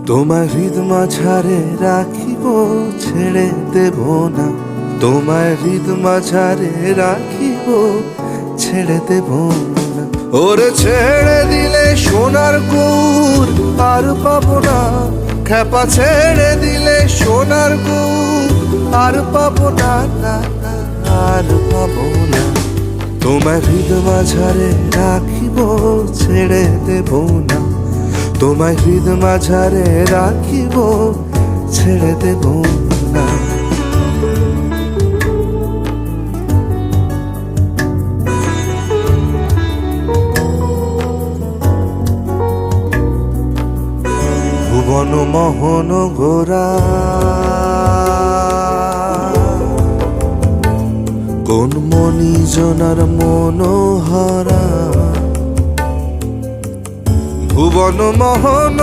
তোমায় হৃদ মাঝারে রাখিব, ছেড়ে দেব না। তোমায় হৃদ মাঝারে রাখিব, ছেড়ে দেব না। ওরে ছেড়ে দিলে সোনার গৌর আর পাবো না। খেপা ছেড়ে দিলে সোনার গৌর আর পাবো না, না, না, আর পাবো না। তোমায় হৃদ মাঝারে রাখিব, ছেড়ে দেব না। তোমায় হৃদ মাঝারে রাখিব, ছেড়ে দেব না। ভুবন মোহন গোরা কোন মনি জনার মনোহরা। ভুবন মোহন